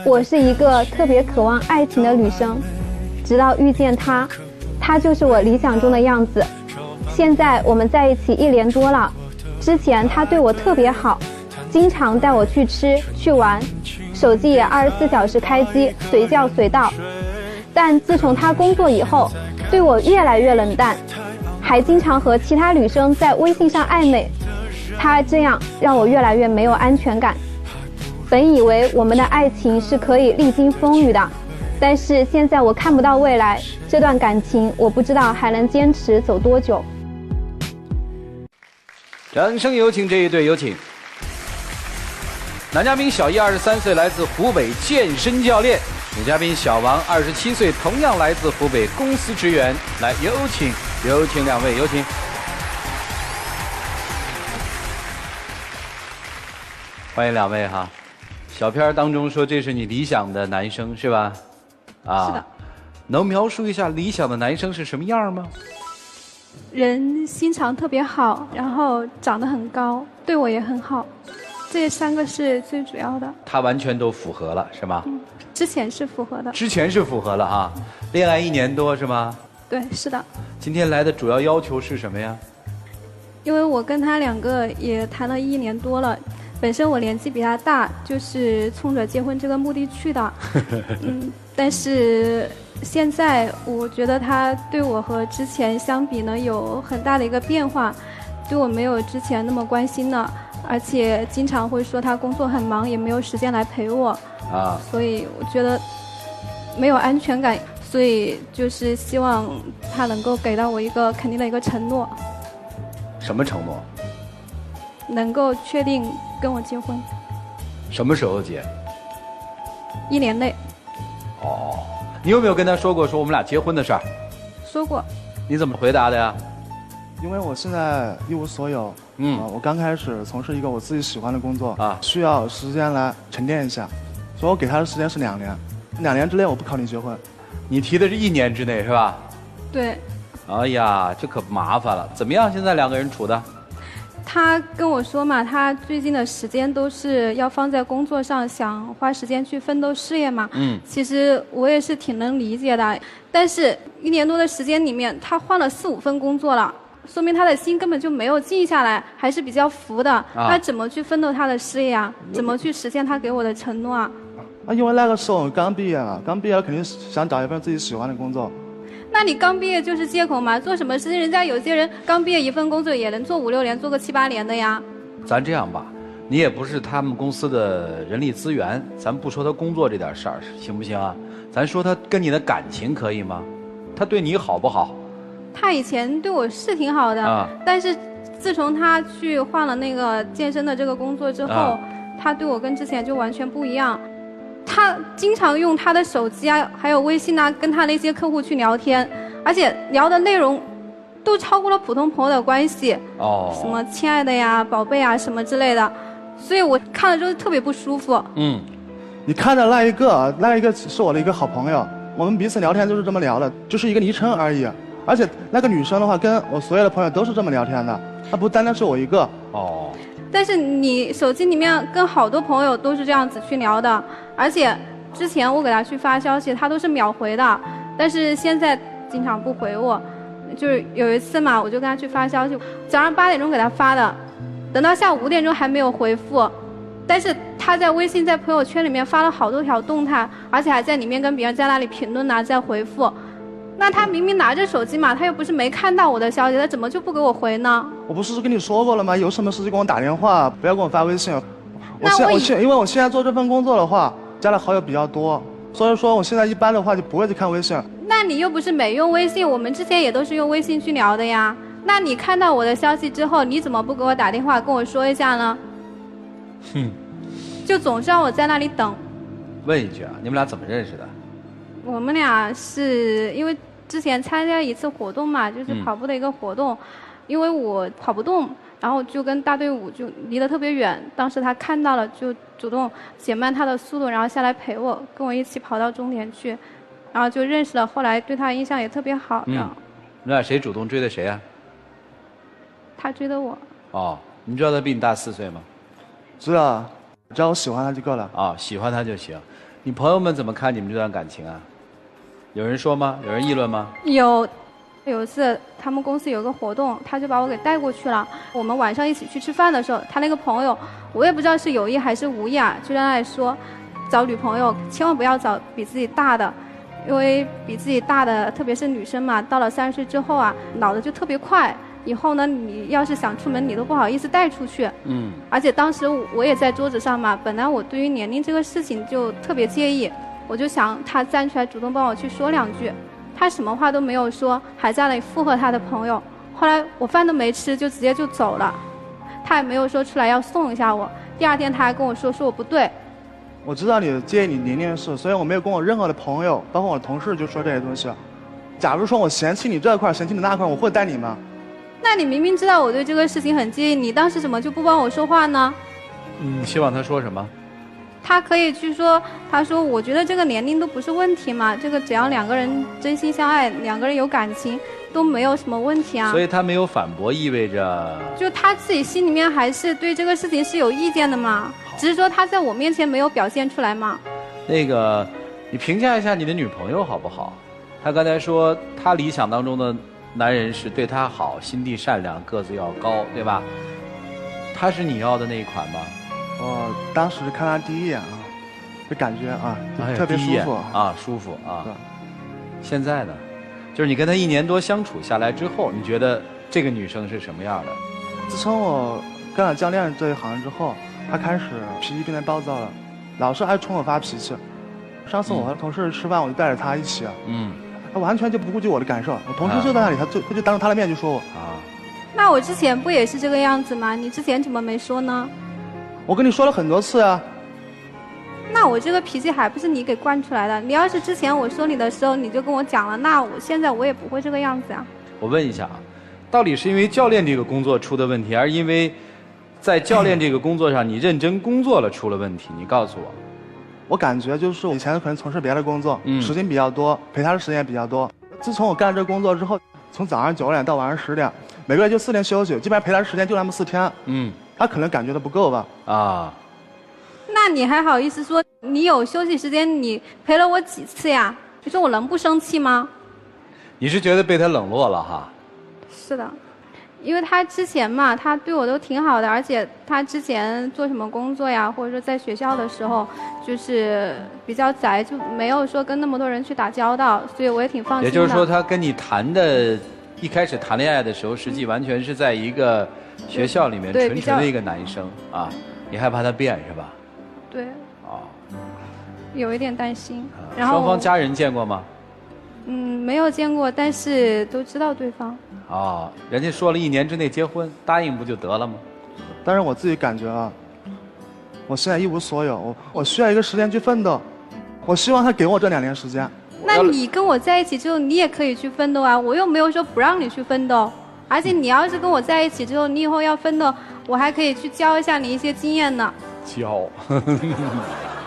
我是一个特别渴望爱情的女生，直到遇见他，他就是我理想中的样子。现在我们在一起1年多了，之前他对我特别好，经常带我去吃去玩，手机也24小时开机，随叫随到。但自从他工作以后，对我越来越冷淡，还经常和其他女生在微信上暧昧。他这样让我越来越没有安全感。本以为我们的爱情是可以历经风雨的，但是现在我看不到未来，这段感情我不知道还能坚持走多久。掌声有请这一对，有请。男嘉宾小易23岁，来自湖北，健身教练；女嘉宾小王27岁，同样来自湖北，公司职员。来，有请两位，有请。欢迎两位哈。小片当中说这是你理想的男生是吧？啊，是的。能描述一下理想的男生是什么样吗？人心肠特别好，然后长得很高，对我也很好，这3个是最主要的。他完全都符合了是吗？之前是符合的。之前是符合了哈，恋爱1年多是吗？对，是的。今天来的主要要求是什么呀？因为我跟他2个也谈了1年多了，本身我年纪比他大，就是冲着结婚这个目的去的。但是现在我觉得他对我和之前相比呢，有很大的一个变化，对我没有之前那么关心了，而且经常会说他工作很忙，也没有时间来陪我。所以我觉得没有安全感，所以就是希望他能够给到我一个肯定的一个承诺。什么承诺？能够确定跟我结婚。什么时候结？1年内。哦，你有没有跟他说过我们俩结婚的事儿？说过。你怎么回答的呀？因为我现在一无所有，我刚开始从事一个我自己喜欢的工作需要时间来沉淀一下，所以我给他的时间是2年，2年之内我不考虑结婚。你提的是1年之内是吧？对。哎呀，这可麻烦了。怎么样？现在2个人处的？他跟我说嘛，他最近的时间都是要放在工作上，想花时间去奋斗事业嘛。其实我也是挺能理解的，但是1年多的时间里面，他换了4、5份工作了，说明他的心根本就没有静下来，还是比较浮的。他怎么去奋斗他的事业啊？怎么去实现他给我的承诺啊？因为那个时候我刚毕业了，肯定想找一份自己喜欢的工作。那你刚毕业就是借口嘛？做什么事情？人家有些人刚毕业1份工作也能做5、6年，做个7、8年的呀。咱这样吧，你也不是他们公司的人力资源，咱不说他工作这点事儿，行不行啊？咱说他跟你的感情可以吗？他对你好不好？他以前对我是挺好的，但是自从他去换了那个健身的这个工作之后，他对我跟之前就完全不一样。他经常用他的手机啊，还有微信啊，跟他那些客户去聊天，而且聊的内容都超过了普通朋友的关系。什么亲爱的呀、宝贝啊什么之类的，所以我看了之后特别不舒服。你看的那一个是我的一个好朋友，我们彼此聊天就是这么聊的，就是一个昵称而已。而且那个女生的话，跟我所有的朋友都是这么聊天的，她不单单是我一个。但是你手机里面跟好多朋友都是这样子去聊的，而且之前我给他去发消息，他都是秒回的，但是现在经常不回我。就是有一次嘛，我就跟他去发消息，早上8点钟给他发的，等到下午5点钟还没有回复。但是他在微信、在朋友圈里面发了好多条动态，而且还在里面跟别人在那里评论啊，在回复。那他明明拿着手机嘛，他又不是没看到我的消息，他怎么就不给我回呢？我不是跟你说过了吗？有什么事就给我打电话，不要给我发微信。因为我现在做这份工作的话，加的好友比较多，所以说我现在一般的话就不会去看微信。那你又不是没用微信，我们之前也都是用微信去聊的呀。那你看到我的消息之后，你怎么不给我打电话跟我说一下呢？就总是让我在那里等。问一句啊，你们俩怎么认识的？我们俩是因为之前参加一次活动嘛，就是跑步的一个活动，因为我跑不动，然后就跟大队伍就离得特别远，当时他看到了就主动减慢他的速度，然后下来陪我，跟我一起跑到终点去，然后就认识了，后来对他印象也特别好。你俩谁主动追的谁啊？他追的我。你知道他比你大4岁吗？知道。只要我喜欢他就够了。啊，喜欢他就行。你朋友们怎么看你们这段感情啊？有人说吗？有人议论吗？有一次他们公司有个活动，他就把我给带过去了。我们晚上一起去吃饭的时候，他那个朋友，我也不知道是有意还是无意啊，就在那里说，找女朋友千万不要找比自己大的，因为比自己大的，特别是女生嘛，到了30岁之后啊，老的就特别快。以后呢，你要是想出门，你都不好意思带出去。而且当时我也在桌子上嘛，本来我对于年龄这个事情就特别介意，我就想他站出来主动帮我去说2句，他什么话都没有说，还在那里附和他的朋友。后来我饭都没吃，就直接就走了，他也没有说出来要送一下我。第2天他还跟我说我不对。我知道你介意你年龄的事，所以我没有跟我任何的朋友，包括我的同事就说这些东西。假如说我嫌弃你这块，嫌弃你那块，我会带你吗？那你明明知道我对这个事情很介意，你当时怎么就不帮我说话呢？希望他说什么？他可以去说，他说我觉得这个年龄都不是问题嘛，这个只要2个人真心相爱，2个人有感情都没有什么问题啊。所以他没有反驳，意味着就他自己心里面还是对这个事情是有意见的嘛，只是说他在我面前没有表现出来嘛。那个，你评价一下你的女朋友好不好？她刚才说她理想当中的男人是对她好，心地善良，个子要高，对吧？她是你要的那一款吗？我当时看他第一眼啊，就感觉啊，就特别舒服啊，舒服啊。现在呢，就是你跟她1年多相处下来之后，你觉得这个女生是什么样的？自从我干了教练这一行之后，她开始脾气变得暴躁了，老是爱冲我发脾气。上次我和同事吃饭，我就带着她一起，她完全就不顾及我的感受。我同事就在那里，他就当着她的面就说我。那我之前不也是这个样子吗？你之前怎么没说呢？我跟你说了很多次啊。那我这个脾气还不是你给惯出来的？你要是之前我说你的时候你就跟我讲了，那我现在我也不会这个样子啊。我问一下啊，到底是因为教练这个工作出的问题，还是因为在教练这个工作上你认真工作了出了问题？你告诉我。我感觉就是我以前可能从事别的工作，时间比较多，陪他的时间也比较多。自从我干这个工作之后，从早上9点到晚上10点，每个月就4天休息，基本上陪他的时间就那么4天。他可能感觉到不够吧？啊，那你还好意思说你有休息时间？你陪了我几次呀？你说我能不生气吗？你是觉得被他冷落了哈？是的，因为他之前嘛，他对我都挺好的，而且他之前做什么工作呀，或者说在学校的时候，就是比较宅，就没有说跟那么多人去打交道，所以我也挺放心的。也就是说，他跟你谈的，一开始谈恋爱的时候，实际完全是在一个学校里面纯纯的一个男生啊，你害怕他变是吧？对。有一点担心。然后双方家人见过吗？没有见过，但是都知道对方。人家说了1年之内结婚，答应不就得了吗？但是我自己感觉啊，我现在一无所有，我需要一个时间去奋斗。我希望他给我这2年时间。那你跟我在一起之后，你也可以去奋斗啊！我又没有说不让你去奋斗，而且你要是跟我在一起之后，你以后要奋斗，我还可以去教一下你一些经验呢。教？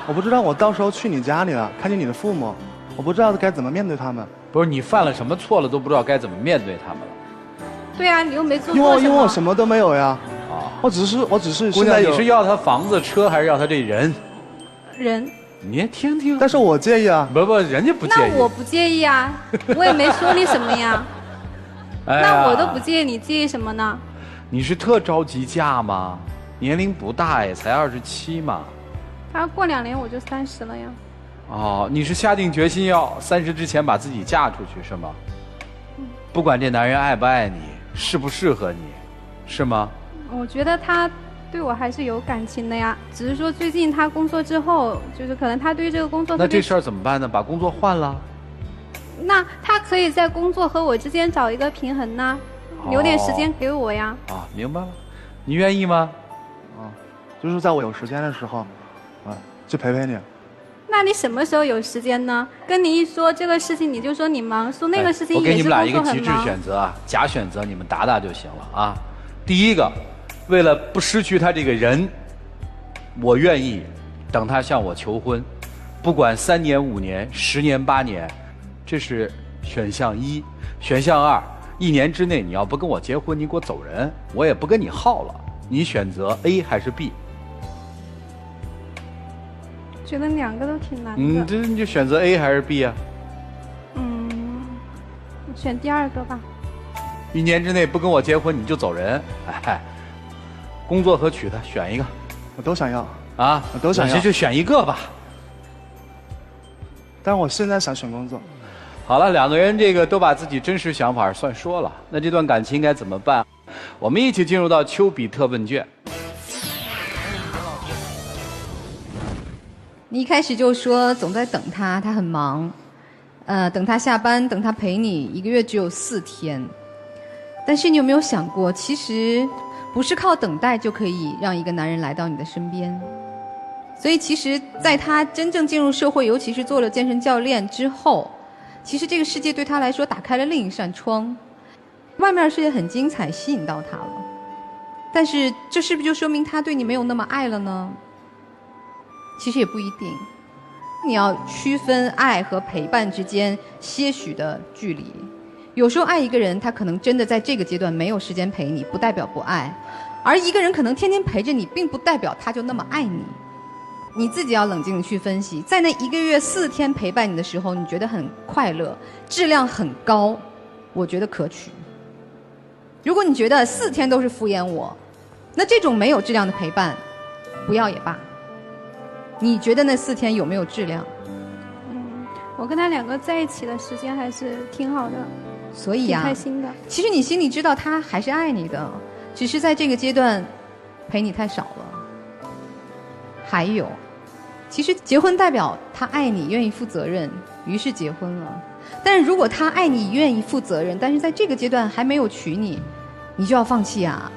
我不知道我到时候去你家里了，看见你的父母，我不知道该怎么面对他们。不是你犯了什么错了都不知道该怎么面对他们了？对啊，你又没做错什么。因为我什么都没有呀。我只是姑娘，你是要他房子车还是要他这人？人。你也听听。但是我介意啊。不，人家不介意。那我不介意啊，我也没说你什么呀。那我都不介意，你介意什么呢？你是特着急嫁吗？年龄不大哎，才27嘛。他过2年我就30了呀。你是下定决心要30之前把自己嫁出去是吗？不管这男人爱不爱你，适不适合你，是吗？我觉得他对我还是有感情的呀，只是说最近他工作之后，就是可能他对于这个工作……那这事儿怎么办呢？把工作换了？那他可以在工作和我之间找一个平衡呢，留点时间给我呀。明白了，你愿意吗？就是在我有时间的时候，去陪陪你。那你什么时候有时间呢？跟你一说这个事情，你就说你忙；说那个事情，我给你们俩一个极致选择啊，假选择你们答答就行了啊。第一个，为了不失去他这个人，我愿意等他向我求婚，不管3年、5年、10年、8年，这是选项1。选项2，1年之内你要不跟我结婚，你给我走人，我也不跟你耗了。你选择 A 还是 B？觉得两个都挺难的。这你就选择 A 还是 B 啊？选第二个吧。1年之内不跟我结婚你就走人，哎，工作和娶她选一个。我都想要啊，我都想要，就选一个吧。但是我现在想选工作。好了，两个人这个都把自己真实想法算说了，那这段感情该怎么办？我们一起进入到丘比特问卷。你一开始就说总在等他，他很忙，等他下班，等他陪你，1个月只有4天。但是你有没有想过，其实不是靠等待就可以让一个男人来到你的身边？所以其实在他真正进入社会，尤其是做了健身教练之后，其实这个世界对他来说打开了另一扇窗，外面的世界很精彩，吸引到他了。但是这是不是就说明他对你没有那么爱了呢？其实也不一定，你要区分爱和陪伴之间些许的距离。有时候爱一个人，他可能真的在这个阶段没有时间陪你，不代表不爱；而一个人可能天天陪着你，并不代表他就那么爱你。你自己要冷静地去分析，在那1个月4天陪伴你的时候，你觉得很快乐，质量很高，我觉得可取。如果你觉得4天都是敷衍我，那这种没有质量的陪伴，不要也罢。你觉得那4天有没有质量？我跟他两个在一起的时间还是挺好的，所以呀，挺开心的。其实你心里知道他还是爱你的，只是在这个阶段陪你太少了。还有，其实结婚代表他爱你，愿意负责任，于是结婚了。但是如果他爱你，愿意负责任，但是在这个阶段还没有娶你，你就要放弃啊。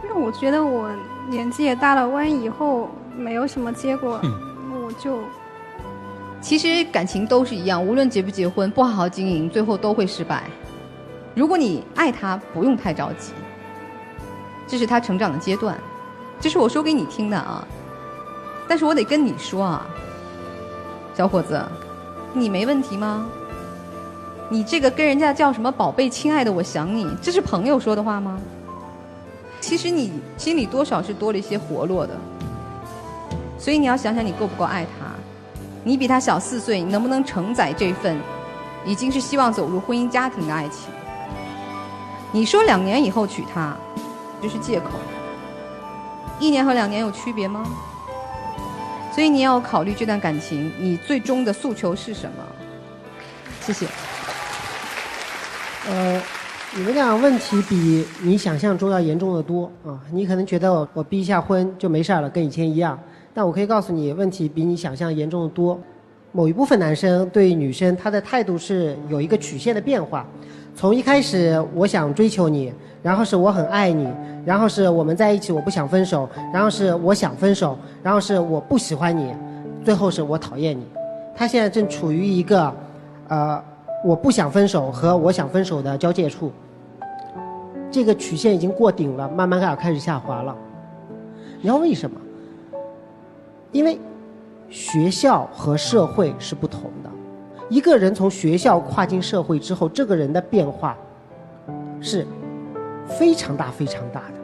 因为我觉得我年纪也大了，万一以后没有什么结果，我就……其实感情都是一样，无论结不结婚，不好好经营，最后都会失败。如果你爱他，不用太着急，这是他成长的阶段，这是我说给你听的啊。但是我得跟你说啊，小伙子，你没问题吗？你这个跟人家叫什么宝贝亲爱的我想你，这是朋友说的话吗？其实你心里多少是多了一些活络的，所以你要想想你够不够爱他。你比他小4岁，你能不能承载这份已经是希望走入婚姻家庭的爱情？你说2年以后娶她，这是借口。1年和2年有区别吗？所以你要考虑这段感情，你最终的诉求是什么？谢谢。你们俩问题比你想象中要严重的多啊！你可能觉得我逼一下婚就没事了，跟以前一样。但我可以告诉你，问题比你想象严重的多。某一部分男生对女生他的态度是有一个曲线的变化，从一开始我想追求你，然后是我很爱你，然后是我们在一起我不想分手，然后是我想分手，然后是我不喜欢你，最后是我讨厌你。他现在正处于一个我不想分手和我想分手的交界处，这个曲线已经过顶了，慢慢要开始下滑了。你知道为什么？因为学校和社会是不同的，一个人从学校跨进社会之后，这个人的变化是非常大非常大的，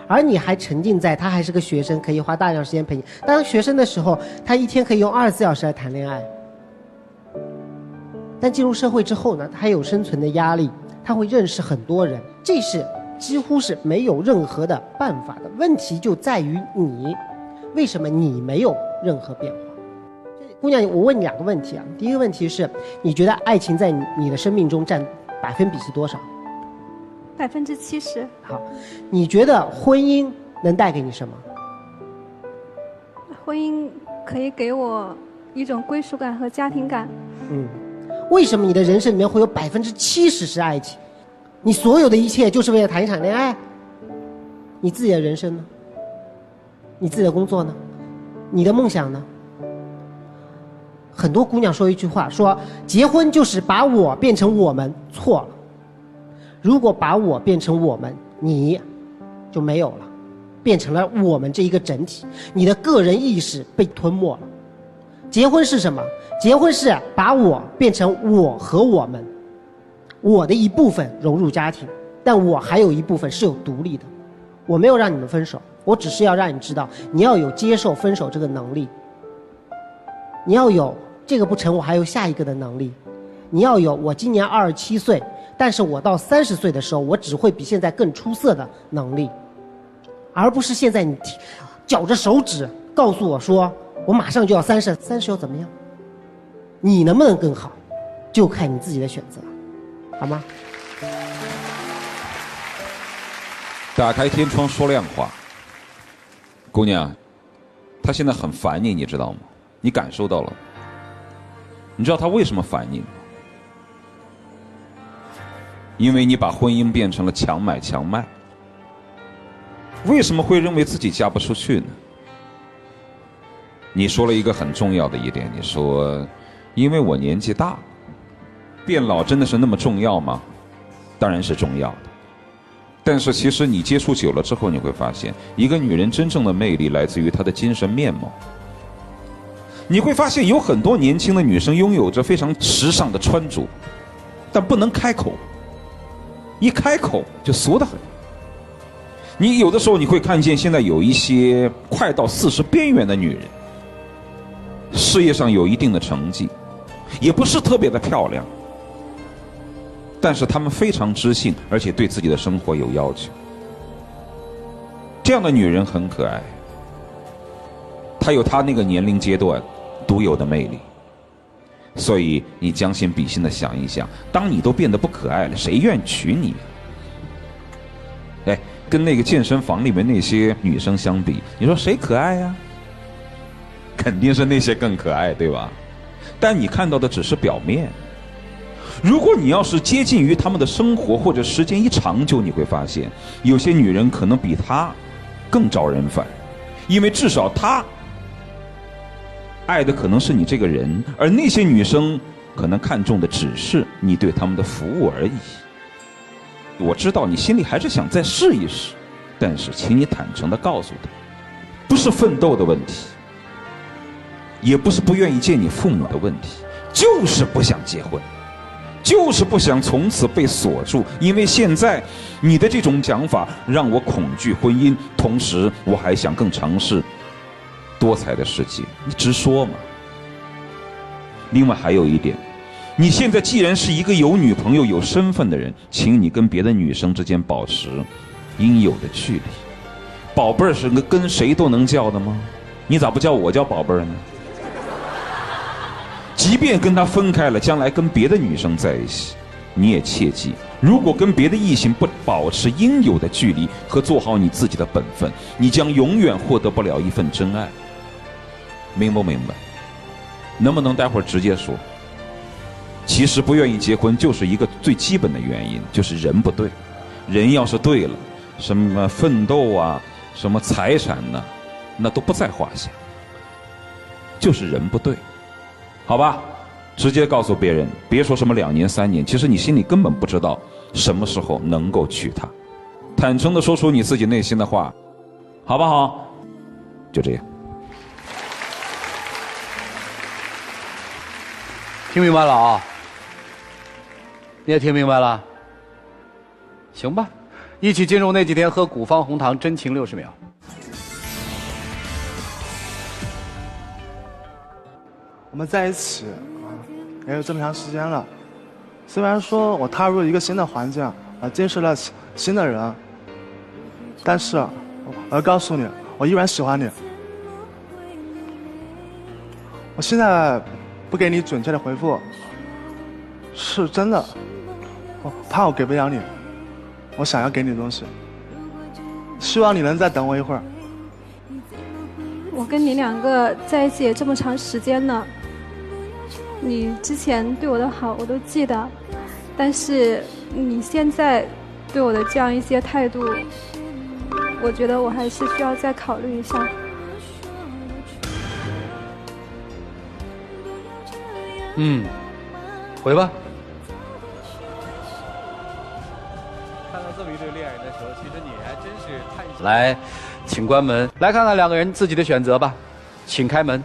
而你还沉浸在他还是个学生，可以花大量时间陪你。当学生的时候，他一天可以用24小时来谈恋爱，但进入社会之后呢，他有生存的压力，他会认识很多人，这是几乎是没有任何的办法的。问题就在于你，为什么你没有任何变化？姑娘，我问你2个问题啊。第一个问题是，你觉得爱情在你的生命中占比是多少70%。好，你觉得婚姻能带给你什么？婚姻可以给我一种归属感和家庭感。为什么你的人生里面会有70%是爱情？你所有的一切就是为了谈一场恋爱？你自己的人生呢？你自己的工作呢？你的梦想呢？很多姑娘说一句话，说结婚就是把我变成我们，错了。如果把我变成我们，你就没有了，变成了我们这一个整体，你的个人意识被吞没了。结婚是什么？结婚是把我变成我和我们，我的一部分融入家庭，但我还有一部分是有独立的。我没有让你们分手，我只是要让你知道，你要有接受分手这个能力。你要有这个不成，我还有下一个的能力。你要有我今年27岁，但是我到30岁的时候，我只会比现在更出色的能力，而不是现在你绞着手指告诉我说我马上就要30又怎么样？你能不能更好，就看你自己的选择，好吗？打开天窗说亮话，姑娘，他现在很烦你，你知道吗？你感受到了？你知道他为什么烦你吗？因为你把婚姻变成了强买强卖。为什么会认为自己嫁不出去呢？你说了一个很重要的一点，你说因为我年纪大，变老真的是那么重要吗？当然是重要的。但是其实你接触久了之后，你会发现一个女人真正的魅力来自于她的精神面貌。你会发现有很多年轻的女生拥有着非常时尚的穿着，但不能开口，一开口就俗得很。你有的时候你会看见现在有一些快到40边缘的女人，事业上有一定的成绩，也不是特别的漂亮，但是她们非常知性，而且对自己的生活有要求。这样的女人很可爱，她有她那个年龄阶段独有的魅力。所以你将心比心的想一想，当你都变得不可爱了，谁愿娶你啊？哎，跟那个健身房里面那些女生相比，你说谁可爱呀？肯定是那些更可爱，对吧？但你看到的只是表面。如果你要是接近于他们的生活，或者时间一长久，你会发现有些女人可能比她更招人烦，因为至少她爱的可能是你这个人，而那些女生可能看重的只是你对他们的服务而已。我知道你心里还是想再试一试，但是请你坦诚地告诉他，不是奋斗的问题，也不是不愿意见你父母的问题，就是不想结婚，就是不想从此被锁住。因为现在你的这种讲法让我恐惧婚姻，同时我还想更尝试多彩的世界，你直说嘛。另外还有一点，你现在既然是一个有女朋友有身份的人，请你跟别的女生之间保持应有的距离。宝贝儿是跟谁都能叫的吗？你咋不叫我叫宝贝儿呢？即便跟他分开了，将来跟别的女生在一起，你也切记，如果跟别的异性不保持应有的距离和做好你自己的本分，你将永远获得不了一份真爱。明不明白？能不能待会儿直接说？其实不愿意结婚就是一个最基本的原因，就是人不对。人要是对了，什么奋斗啊，什么财产呢，那都不在话下。就是人不对，好吧？直接告诉别人，别说什么2年3年，其实你心里根本不知道什么时候能够娶她。坦诚地说出你自己内心的话，好不好？就这样。听明白了啊？你也听明白了？行吧，一起进入那几天喝古方红糖真情60秒。我们在一起也有这么长时间了，虽然说我踏入了一个新的环境，结识了新的人，但是我要告诉你，我依然喜欢你。我现在不给你准确的回复，是真的，我怕我给不了你我想要给你的东西，希望你能再等我一会儿。我跟你2个在一起也这么长时间了，你之前对我的好我都记得，但是你现在对我的这样一些态度，我觉得我还是需要再考虑一下。回吧。看到这么一对恋人的时候，其实你还真是太……来，请关门，来看看2个人自己的选择吧，请开门。